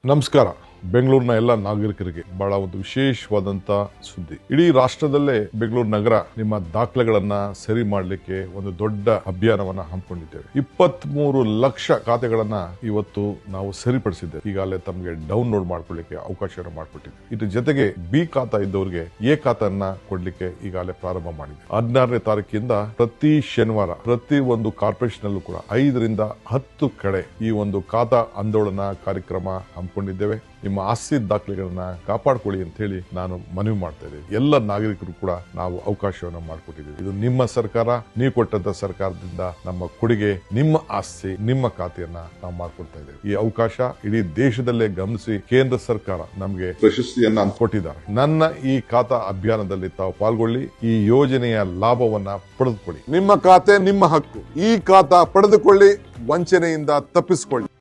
ನಮಸ್ಕಾರ. ಬೆಂಗಳೂರಿನ ಎಲ್ಲ ನಾಗರಿಕರಿಗೆ ಬಹಳ ಒಂದು ವಿಶೇಷವಾದಂತ ಸುದ್ದಿ. ಇಡೀ ರಾಷ್ಟ್ರದಲ್ಲೇ ಬೆಂಗಳೂರು ನಗರ ನಿಮ್ಮ ದಾಖಲೆಗಳನ್ನ ಸರಿ ಮಾಡಲಿಕ್ಕೆ ಒಂದು ದೊಡ್ಡ ಅಭಿಯಾನವನ್ನ ಹಮ್ಮಿಕೊಂಡಿದ್ದೇವೆ. 23 ಲಕ್ಷ ಖಾತೆಗಳನ್ನ ಇವತ್ತು ನಾವು ಸರಿಪಡಿಸಿದ್ದೇವೆ. ಈಗಾಗಲೇ ತಮಗೆ ಡೌನ್ಲೋಡ್ ಮಾಡ್ಕೊಳ್ಳಿಕ್ಕೆ ಅವಕಾಶವನ್ನು ಮಾಡಿಕೊಟ್ಟಿದ್ದೇವೆ. ಇದ್ರ ಜೊತೆಗೆ ಬಿ ಖಾತಾ ಇದ್ದವರಿಗೆ ಎ ಖಾತನ್ನ ಕೊಡ್ಲಿಕ್ಕೆ ಈಗಾಗಲೇ ಪ್ರಾರಂಭ ಮಾಡಿದೆ. 16ನೇ ತಾರೀಕಿಂದ ಪ್ರತಿ ಶನಿವಾರ ಪ್ರತಿ ಒಂದು ಕಾರ್ಪೊರೇಷನ್ ಅಲ್ಲೂ ಕೂಡ 5 ರಿಂದ 10 ಕಡೆ ಈ ಒಂದು ಖಾತಾ ಆಂದೋಲನ ಕಾರ್ಯಕ್ರಮ ಹಮ್ಮಿಕೊಂಡಿದ್ದೇವೆ. ನಿಮ್ಮ ಆಸ್ತಿ ದಾಖಲೆಗಳನ್ನ ಕಾಪಾಡ್ಕೊಳ್ಳಿ ಅಂತ ಹೇಳಿ ನಾನು ಮನವಿ ಮಾಡ್ತಾ ಇದ್ದೇನೆ. ಎಲ್ಲ ನಾಗರಿಕರು ಕೂಡ ನಾವು ಅವಕಾಶವನ್ನು ಮಾಡಿಕೊಟ್ಟಿದ್ದೀವಿ. ಇದು ನಿಮ್ಮ ಸರ್ಕಾರ, ನೀವು ಕೊಟ್ಟಂತ ಸರ್ಕಾರದಿಂದ ನಮ್ಮ ಕೊಡುಗೆ. ನಿಮ್ಮ ಆಸ್ತಿ ನಿಮ್ಮ ಖಾತೆಯನ್ನ ನಾವು ಮಾಡ್ಕೊಡ್ತಾ ಇದ್ದೇವೆ. ಈ ಅವಕಾಶ ಇಡೀ ದೇಶದಲ್ಲೇ ಗಮನಿಸಿ ಕೇಂದ್ರ ಸರ್ಕಾರ ನಮಗೆ ಪ್ರಶಸ್ತಿಯನ್ನ ಕೊಟ್ಟಿದ್ದಾರೆ. ನನ್ನ ಈ ಖಾತಾ ಅಭಿಯಾನದಲ್ಲಿ ತಾವು ಪಾಲ್ಗೊಳ್ಳಿ. ಈ ಯೋಜನೆಯ ಲಾಭವನ್ನ ಪಡೆದುಕೊಳ್ಳಿ. ನಿಮ್ಮ ಖಾತೆ ನಿಮ್ಮ ಹಕ್ಕು. ಈ ಖಾತಾ ಪಡೆದುಕೊಳ್ಳಿ, ವಂಚನೆಯಿಂದ ತಪ್ಪಿಸಿಕೊಳ್ಳಿ.